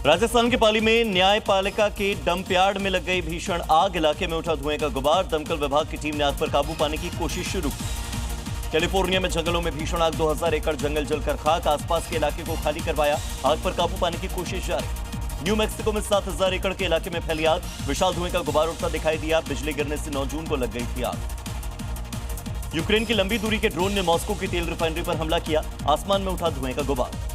राजस्थान के पाली में न्यायपालिका के डंप यार्ड में लग गई भीषण आग। इलाके में उठा धुएं का गुबार। दमकल विभाग की टीम ने आग पर काबू पाने की कोशिश शुरू की। कैलिफोर्निया में जंगलों में भीषण आग, 2000 एकड़ जंगल जलकर खाक। आसपास के इलाके को खाली करवाया। आग पर काबू पाने की कोशिश जारी। न्यू मैक्सिको में 7000 एकड़ के इलाके में फैली आग। विशाल धुएं का गुबार उठता दिखाई दिया। बिजली गिरने से 9 जून को लग गई थी आग। यूक्रेन की लंबी दूरी के ड्रोन ने मॉस्को की तेल रिफाइनरी पर हमला किया। आसमान में उठा धुएं का गुबार।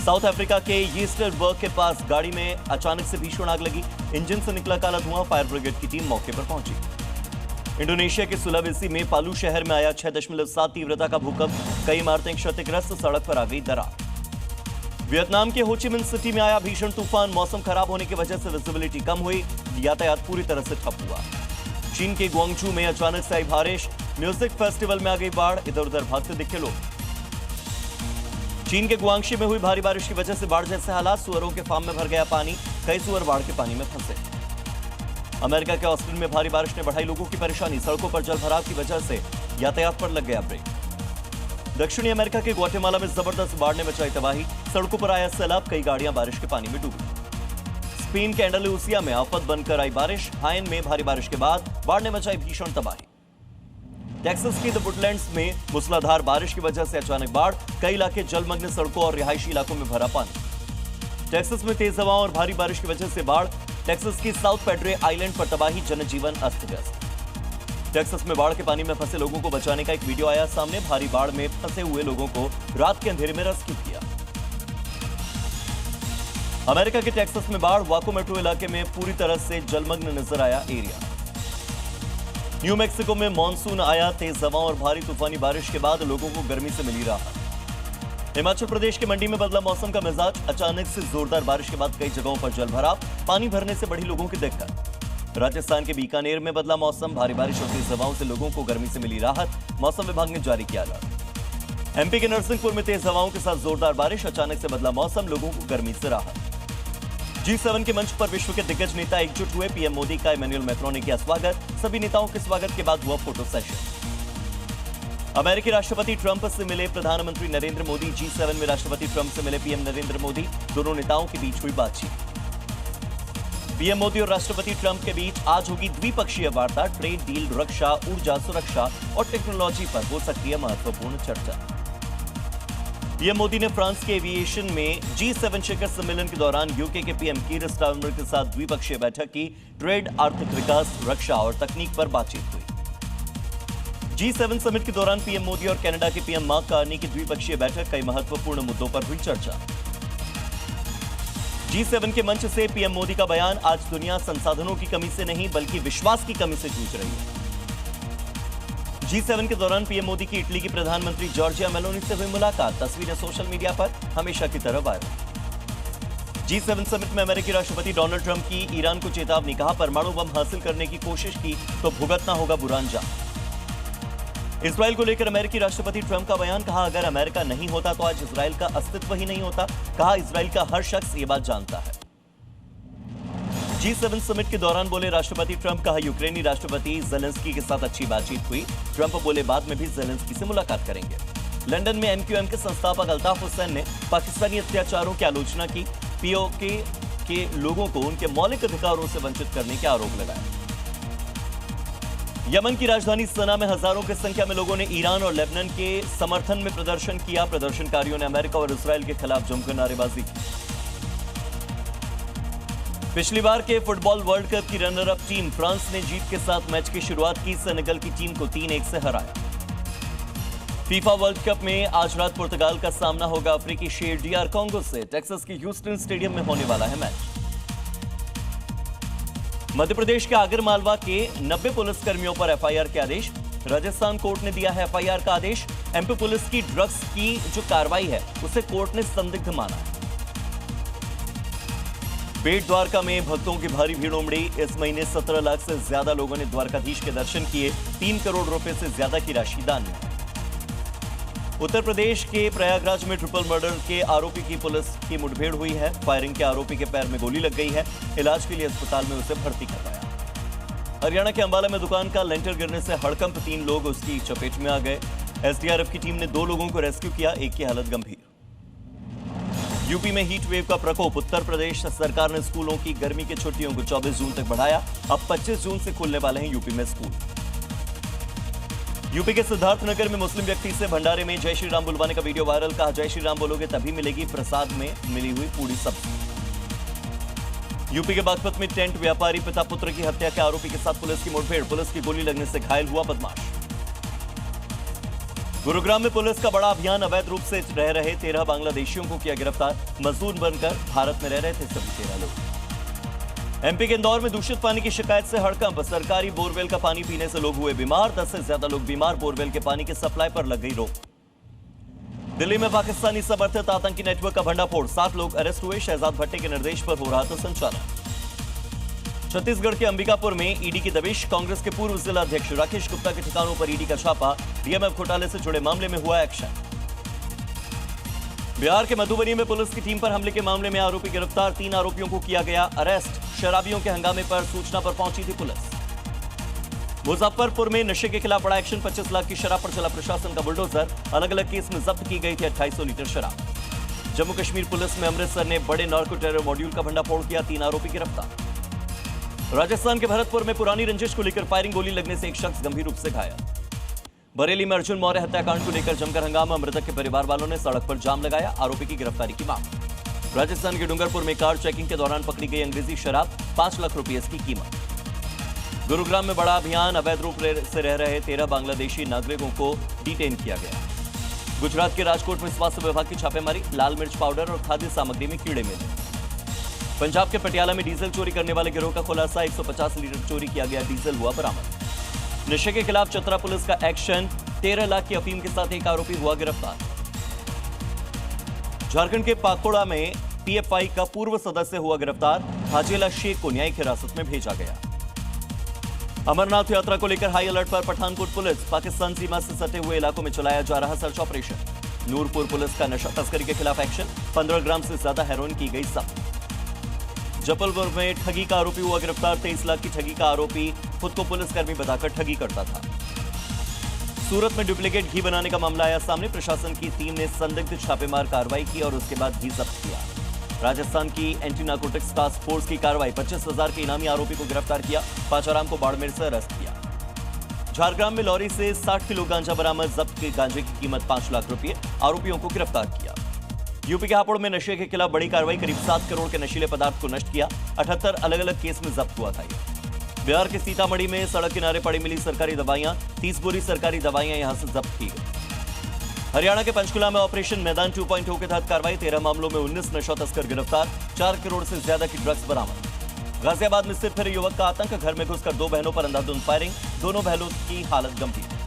साउथ अफ्रीका के ईस्टरबर्ग के पास गाड़ी में अचानक से भीषण आग लगी। इंजन से निकला काला धुआं। फायर ब्रिगेड की टीम मौके पर पहुंची। इंडोनेशिया के सुलावेसी में पालू शहर में आया 6.7 तीव्रता का भूकंप। कई इमारतें क्षतिग्रस्त, सड़क पर आ गई दरार। वियतनाम के हो ची मिन्ह सिटी में आया भीषण तूफान। मौसम खराब होने की वजह से विजिबिलिटी कम हुई। यातायात पूरी तरह से ठप हुआ। चीन के ग्वांगझू में अचानक से आई बारिश। म्यूजिक फेस्टिवल में आ गई बाढ़। इधर उधर भागते दिखे लोग। चीन के गुआंगशी में हुई भारी बारिश की वजह से बाढ़ जैसे हालात। सुअरों के फार्म में भर गया पानी। कई सुअर बाढ़ के पानी में फंसे। अमेरिका के ऑस्टिन में भारी बारिश ने बढ़ाई लोगों की परेशानी। सड़कों पर जलभराव की वजह से यातायात पर लग गया ब्रेक। दक्षिणी अमेरिका के ग्वाटेमाला में जबरदस्त बाढ़ ने मचाई तबाही। सड़कों पर आया सैलाब। कई गाड़ियां बारिश के पानी में डूबी। स्पेन के एंडालुसिया में आफत बनकर आई बारिश। हाइन में भारी बारिश के बाद बाढ़ ने मचाई भीषण तबाही। टेक्सास के द वुडलैंड्स में मूसलाधार बारिश की वजह से अचानक बाढ़। कई इलाके जलमग्न, सड़कों और रिहायशी इलाकों में भरा पानी। टेक्सास में तेज हवाओं और भारी बारिश की वजह से बाढ़। टेक्सास की साउथ पेड्रे आइलैंड पर तबाही, जनजीवन अस्त व्यस्त। टेक्सास में बाढ़ के पानी में फंसे लोगों को बचाने का एक वीडियो आया सामने। भारी बाढ़ में फंसे हुए लोगों को रात के अंधेरे में रेस्क्यू किया। अमेरिका के टेक्सास में बाढ़। वाको मेट्रो इलाके में पूरी तरह से जलमग्न नजर आया एरिया। न्यू मैक्सिको में मॉनसून आया। तेज हवाओं और भारी तूफानी बारिश के बाद लोगों को गर्मी से मिली राहत। हिमाचल प्रदेश के मंडी में बदला मौसम का मिजाज। अचानक से जोरदार बारिश के बाद कई जगहों पर जलभराव। पानी भरने से बढ़ी लोगों की दिक्कत। राजस्थान के बीकानेर में बदला मौसम। भारी बारिश और तेज हवाओं से लोगों को गर्मी से मिली राहत। मौसम विभाग ने जारी किया अलर्ट। एमपी के नरसिंहपुर में तेज हवाओं के साथ जोरदार बारिश। अचानक से बदला मौसम, लोगों को गर्मी से राहत। G7 के मंच पर विश्व के दिग्गज नेता एकजुट हुए। पीएम मोदी का इमैनुअल मैक्रोन ने किया स्वागत। सभी नेताओं के स्वागत के बाद हुआ फोटो सेशन। अमेरिकी राष्ट्रपति ट्रंप से मिले प्रधानमंत्री नरेंद्र मोदी। G7 में राष्ट्रपति ट्रंप से मिले पीएम नरेंद्र मोदी। दोनों नेताओं के बीच हुई बातचीत। पीएम मोदी और राष्ट्रपति ट्रंप के बीच आज होगी द्विपक्षीय वार्ता। ट्रेड डील, रक्षा, ऊर्जा, सुरक्षा और टेक्नोलॉजी पर हो सकती है महत्वपूर्ण चर्चा। पीएम मोदी ने फ्रांस के एविएशन में G7 शिखर सम्मेलन के दौरान यूके के पीएम कीर स्टारमर के साथ द्विपक्षीय बैठक की। ट्रेड, आर्थिक विकास, रक्षा और तकनीक पर बातचीत हुई। G7 समिट के दौरान पीएम मोदी और कनाडा के पीएम मार्क कार्नी की द्विपक्षीय बैठक। कई महत्वपूर्ण मुद्दों पर हुई चर्चा। G7 के मंच से पीएम मोदी का बयान। आज दुनिया संसाधनों की कमी से नहीं बल्कि विश्वास की कमी से जूझ रही है। G7 के दौरान पीएम मोदी की इटली की प्रधानमंत्री जॉर्जिया मेलोनी से हुई मुलाकात। तस्वीरें सोशल मीडिया पर हमेशा की तरह वायरल। G7 समिट में अमेरिकी राष्ट्रपति डोनाल्ड ट्रंप की ईरान को चेतावनी। कहा, परमाणु बम हासिल करने की कोशिश की तो भुगतना होगा बुरा अंजाम। इजराइल को लेकर अमेरिकी राष्ट्रपति ट्रंप का बयान। कहा, अगर अमेरिका नहीं होता तो आज इजराइल का अस्तित्व ही नहीं होता। कहा, इजराइल का हर शख्स ये बात जानता है। G7 समिट के दौरान बोले राष्ट्रपति ट्रंप। कहा, यूक्रेनी राष्ट्रपति जेलेंस्की के साथ अच्छी बातचीत हुई। ट्रंप बोले, बाद में भी जेलेंस्की से मुलाकात करेंगे। लंदन में एमक्यूएम के संस्थापक अल्ताफ हुसैन ने पाकिस्तानी अत्याचारों की आलोचना की। पीओके के लोगों को उनके मौलिक अधिकारों से वंचित करने के आरोप लगाए। यमन की राजधानी सना में हजारों की संख्या में लोगों ने ईरान और लेबनान के समर्थन में प्रदर्शन किया। प्रदर्शनकारियों ने अमेरिका और इजराइल के खिलाफ जमकर नारेबाजी की। पिछली बार के फुटबॉल वर्ल्ड कप की रनर अप टीम फ्रांस ने जीत के साथ मैच की शुरुआत की। सेनेगल की टीम को 3-1 से हराया। फीफा वर्ल्ड कप में आज रात पुर्तगाल का सामना होगा अफ्रीकी शेर DR कांगो से। टेक्सास के ह्यूस्टन स्टेडियम में होने वाला है मैच। मध्य प्रदेश के आगरमालवा के 90 पुलिसकर्मियों पर FIR के आदेश। राजस्थान कोर्ट ने दिया है FIR का आदेश। MP पुलिस की ड्रग्स की जो कार्रवाई है उसे कोर्ट ने संदिग्ध माना है। बेट द्वारका में भक्तों की भारी भीड़ उमड़ी। इस महीने 17 लाख से ज्यादा लोगों ने द्वारकाधीश के दर्शन किए। 3 करोड़ रुपए से ज्यादा की राशि दान में। उत्तर प्रदेश के प्रयागराज में ट्रिपल मर्डर के आरोपी की पुलिस की मुठभेड़ हुई है। फायरिंग के आरोपी के पैर में गोली लग गई है। इलाज के लिए अस्पताल में उसे भर्ती करवाया। हरियाणा के अंबाला में दुकान का लेंटर गिरने से हड़कंप, 3 लोग उसकी चपेट में आ गए। एसडीआरएफ की टीम ने 2 लोगों को रेस्क्यू किया, एक की हालत गंभीर। यूपी में हीट वेव का प्रकोप। उत्तर प्रदेश सरकार ने स्कूलों की गर्मी की छुट्टियों को 24 जून तक बढ़ाया। अब 25 जून से खुलने वाले हैं यूपी में स्कूल। यूपी के सिद्धार्थनगर में मुस्लिम व्यक्ति से भंडारे में जय श्री राम बुलवाने का वीडियो वायरल। कहा, जय श्री राम बोलोगे तभी मिलेगी प्रसाद में मिली हुई पूरी सब्जी। यूपी के बागपत में टेंट व्यापारी पिता पुत्र की हत्या के आरोपी के साथ पुलिस की मुठभेड़। पुलिस की गोली लगने से घायल हुआ बदमाश। गुरुग्राम में पुलिस का बड़ा अभियान। अवैध रूप से रह रहे 13 बांग्लादेशियों को किया गिरफ्तार। मजदूर बनकर भारत में रह रहे थे सभी 13 लोग। एमपी के इंदौर में दूषित पानी की शिकायत से हड़कंप। सरकारी बोरवेल का पानी पीने से लोग हुए बीमार। 10 से ज्यादा लोग बीमार। बोरवेल के पानी की सप्लाई पर लग गई रोक। दिल्ली में पाकिस्तानी समर्थित आतंकी नेटवर्क का भंडाफोड़। 7 लोग अरेस्ट हुए। शहजाद भट्टी के निर्देश पर हो रहा था संचालन। छत्तीसगढ़ के अंबिकापुर में ईडी की दबिश। कांग्रेस के पूर्व जिला अध्यक्ष राकेश गुप्ता के ठिकानों पर ईडी का छापा। डीएमएफ घोटाले से जुड़े मामले में हुआ एक्शन। बिहार के मधुबनी में पुलिस की टीम पर हमले के मामले में आरोपी गिरफ्तार। 3 आरोपियों को किया गया अरेस्ट। शराबियों के हंगामे पर सूचना पर पहुंची थी पुलिस। मुजफ्फरपुर में नशे के खिलाफ बड़ा एक्शन। 25 लाख की शराब पर चला प्रशासन का बुलडोजर। अलग अलग केस में जब्त की गई थी 2800 लीटर शराब। जम्मू कश्मीर पुलिस में अमृतसर ने बड़े नार्को टेरर मॉड्यूल का भंडाफोड़ किया। 3 आरोपी गिरफ्तार। राजस्थान के भरतपुर में पुरानी रंजिश को लेकर फायरिंग। गोली लगने से एक शख्स गंभीर रूप से घायल। बरेली में अर्जुन मौर्य हत्याकांड को लेकर जमकर हंगामा। मृतक के परिवार वालों ने सड़क पर जाम लगाया। आरोपी की गिरफ्तारी की मांग। राजस्थान के डूंगरपुर में कार चेकिंग के दौरान पकड़ी गई अंग्रेजी शराब। 5 लाख रुपए इसकी कीमत। गुरुग्राम में बड़ा अभियान। अवैध रूप से रह रहे 13 बांग्लादेशी नागरिकों को डिटेन किया गया। गुजरात के राजकोट में स्वास्थ्य विभाग की छापेमारी। लाल मिर्च पाउडर और खाद्य सामग्री में कीड़े मिले। पंजाब के पटियाला में डीजल चोरी करने वाले गिरोह का खुलासा। 150 लीटर चोरी किया गया डीजल हुआ बरामद। नशे के खिलाफ चतरा पुलिस का एक्शन। 13 लाख की अफीम के साथ एक आरोपी हुआ गिरफ्तार। झारखंड के पाकुड़ा में पीएफआई का पूर्व सदस्य हुआ गिरफ्तार। हाजेला शेख को न्यायिक हिरासत में भेजा गया। अमरनाथ यात्रा को लेकर हाई अलर्ट पर पठानकोट पुलिस। पाकिस्तान सीमा से सटे हुए इलाकों में चलाया जा रहा सर्च ऑपरेशन। नूरपुर पुलिस का नशा तस्करी के खिलाफ एक्शन। 15 ग्राम से ज्यादा हेरोइन की गई जब्त। जबलपुर में ठगी का आरोपी हुआ गिरफ्तार। 23 लाख की ठगी का आरोपी खुद को पुलिसकर्मी बताकर ठगी करता था। सूरत में डुप्लीकेट घी बनाने का मामला आया सामने। प्रशासन की टीम ने संदिग्ध छापेमार कार्रवाई की और उसके बाद घी जब्त किया। राजस्थान की एंटी नार्कोटिक्स टास्क फोर्स की कार्रवाई। 25,000 के इनामी आरोपी को गिरफ्तार किया। पाचाराम को बाड़मेर से अरेस्ट किया। झारग्राम में लॉरी से 60 किलो गांजा बरामद। जब्त के गांजे की कीमत 5 लाख रुपए। आरोपियों को गिरफ्तार किया। यूपी के हापुड़ में नशे के खिलाफ बड़ी कार्रवाई। करीब 7 करोड़ के नशीले पदार्थ को नष्ट किया। 78 अलग अलग केस में जब्त हुआ था। बिहार के सीतामढ़ी में सड़क किनारे पड़ी मिली सरकारी दवाइयां। 30 बोरी सरकारी दवाइयां यहां से जब्त की गई। हरियाणा के पंचकुला में ऑपरेशन मैदान 2.0 के तहत कार्रवाई। 13 मामलों में 19 नशा तस्कर गिरफ्तार। 4 करोड़ से ज्यादा की ड्रग्स बरामद। गाजियाबाद में सिर फिरे युवक का आतंक। घर में घुसकर 2 बहनों पर अंधाधुंध फायरिंग। दोनों बहनों की हालत गंभीर।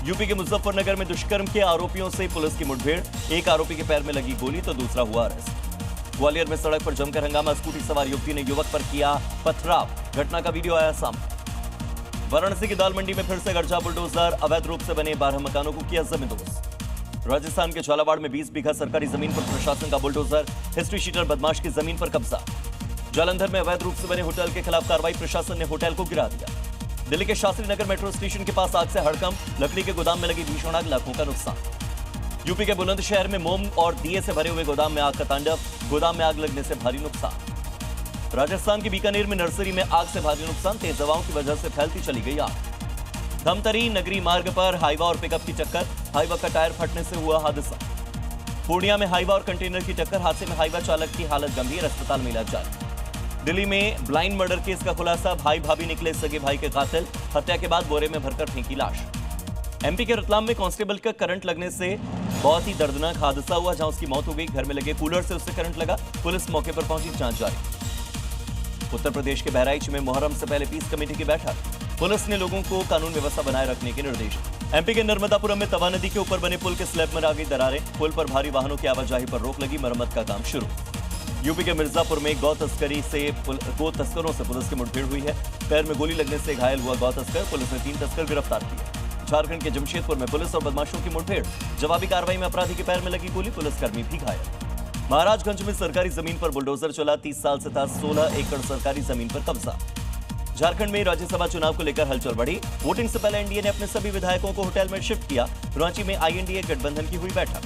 यूपी के मुजफ्फरनगर में दुष्कर्म के आरोपियों से पुलिस की मुठभेड़। एक आरोपी के पैर में लगी गोली तो दूसरा हुआ अरेस्ट। ग्वालियर में सड़क पर जमकर हंगामा। स्कूटी सवार युवती ने युवक पर किया पथराव। घटना का वीडियो आया सामने। वाराणसी की दाल मंडी में फिर से गरजा बुलडोजर। अवैध रूप से बने 12 मकानों को किया जमींदोज। राजस्थान के झालावाड़ में 20 बीघा सरकारी जमीन पर प्रशासन का बुलडोजर। हिस्ट्री शीटर बदमाश की जमीन पर कब्जा। जालंधर में अवैध रूप से बने होटल के खिलाफ कार्रवाई। प्रशासन ने होटल को गिरा दिया। दिल्ली के शास्त्री नगर मेट्रो स्टेशन के पास आग से हड़कंप। लकड़ी के गोदाम में लगी भीषण आग। लाखों का नुकसान। यूपी के बुलंदशहर में मोम और दिए से भरे हुए गोदाम में आग का तांडव। गोदाम में आग लगने से भारी नुकसान। राजस्थान के बीकानेर में नर्सरी में आग से भारी नुकसान। तेज हवाओं की वजह से फैलती चली गई आग। धमतरी नगरी मार्ग पर हाईवा और पिकअप की टक्कर। हाईवा का टायर फटने से हुआ हादसा। पूर्णिया में हाईवा और कंटेनर की टक्कर। हादसे में हाईवा चालक की हालत गंभीर। अस्पताल में इलाज जारी। दिल्ली में ब्लाइंड मर्डर केस का खुलासा। भाई भाभी निकले सगे भाई के कातिल। हत्या के बाद बोरे में भरकर फेंकी लाश। एमपी के रतलाम में कांस्टेबल का करंट लगने से बहुत ही दर्दनाक हादसा हुआ, जहां उसकी मौत हो गई। घर में लगे कूलर से उससे करंट लगा। पुलिस मौके पर पहुंची, जांच जारी। उत्तर प्रदेश के बहराइच में मुहर्रम से पहले पीस कमेटी की बैठक। पुलिस ने लोगों को कानून व्यवस्था बनाए रखने के निर्देश। एमपी के नर्मदापुरम में तवा नदी के ऊपर बने पुल के स्लैब में आ गई दरारें। पुल पर भारी वाहनों की आवाजाही पर रोक लगी। मरम्मत का काम शुरू। यूपी के मिर्जापुर में गौ तस्करों से पुलिस की मुठभेड़ हुई है। पैर में गोली लगने से घायल हुआ गौ तस्कर। पुलिस ने 3 तस्कर गिरफ्तार किए। झारखंड के जमशेदपुर में पुलिस और बदमाशों की मुठभेड़। जवाबी कार्रवाई में अपराधी के पैर में लगी गोली। पुलिसकर्मी भी घायल। महाराजगंज में सरकारी जमीन पर बुलडोजर चला। 30 साल से था 16 एकड़ सरकारी जमीन पर कब्जा। झारखंड में राज्यसभा चुनाव को लेकर हलचल बढ़ी। वोटिंग से पहले एनडीए ने अपने सभी विधायकों को होटल में शिफ्ट किया। रांची में आईएनडीए गठबंधन की हुई बैठक।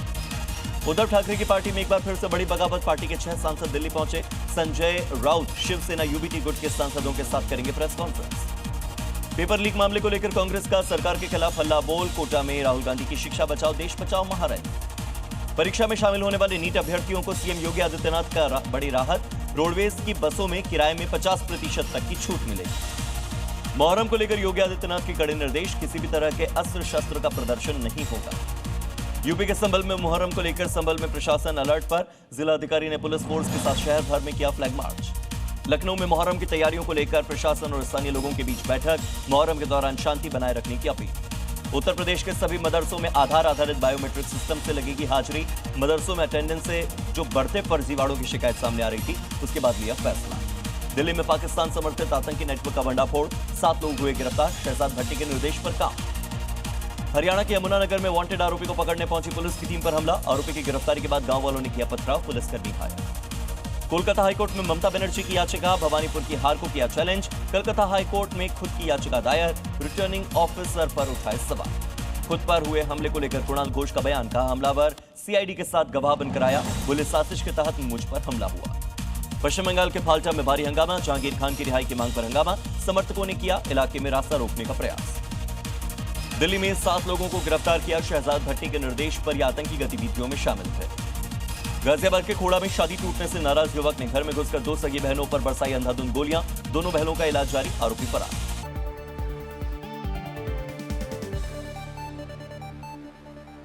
उद्धव ठाकरे की पार्टी में एक बार फिर से बड़ी बगावत। पार्टी के 6 सांसद दिल्ली पहुंचे। संजय राउत शिवसेना यूबीटी गुट के सांसदों के साथ करेंगे प्रेस कॉन्फ्रेंस। पेपर लीक मामले को लेकर कांग्रेस का सरकार के खिलाफ हल्ला बोल। कोटा में राहुल गांधी की शिक्षा बचाओ देश बचाओ महारैली। परीक्षा में शामिल होने वाले नीट अभ्यर्थियों को सीएम योगी आदित्यनाथ का बड़ी राहत। रोडवेज की बसों में किराए में 50% तक की छूट मिलेगी। मुहर्रम को लेकर योगी आदित्यनाथ के कड़े निर्देश। किसी भी तरह के अस्त्र शस्त्र का प्रदर्शन नहीं होगा। यूपी के संभल में मुहर्रम को लेकर संभल में प्रशासन अलर्ट पर। जिलाधिकारी ने पुलिस फोर्स के साथ शहर भर में किया फ्लैग मार्च। लखनऊ में मुहर्रम की तैयारियों को लेकर प्रशासन और स्थानीय लोगों के बीच बैठक। मुहर्रम के दौरान शांति बनाए रखने की अपील। उत्तर प्रदेश के सभी मदरसों में आधार आधारित बायोमेट्रिक सिस्टम से लगेगी हाजिरी। मदरसों में अटेंडेंस से जो बढ़ते फर्जीवाड़ों की शिकायत सामने आ रही थी, उसके बाद लिया फैसला। दिल्ली में पाकिस्तान समर्थित आतंकी नेटवर्क का भंडाफोड़। 7 लोग हुए गिरफ्तार। शहजाद भट्टी के निर्देश पर काम। हरियाणा के यमुनानगर में वांटेड आरोपी को पकड़ने पहुंची पुलिस की टीम पर हमला। आरोपी की गिरफ्तारी के बाद गांव वालों ने किया पथराव। पुलिसकर्मी घायल। कोलकाता हाईकोर्ट में ममता बनर्जी की याचिका। भवानीपुर की हार को किया चैलेंज। कलकत्ता हाईकोर्ट में खुद की याचिका दायर। रिटर्निंग ऑफिसर पर उठाए सवाल। खुद पर हुए हमले को लेकर कुणाल घोष का बयान। कहा हमलावर सीआईडी के साथ गवाह बनकर आया। बोले साजिश के तहत मुझ पर हमला हुआ। पश्चिम बंगाल के फाल्टा में भारी हंगामा। जहांगीर खान की रिहाई की मांग पर हंगामा। समर्थकों ने किया इलाके में रास्ता रोकने का प्रयास। दिल्ली में 7 लोगों को गिरफ्तार किया। शहजाद भट्टी के निर्देश पर ये आतंकी गतिविधियों में शामिल थे। गाजियाबाद के खोड़ा में शादी टूटने से नाराज युवक ने घर में घुसकर 2 सगी बहनों पर बरसाई अंधाधुंध गोलियां। दोनों बहनों का इलाज जारी। आरोपी फरार।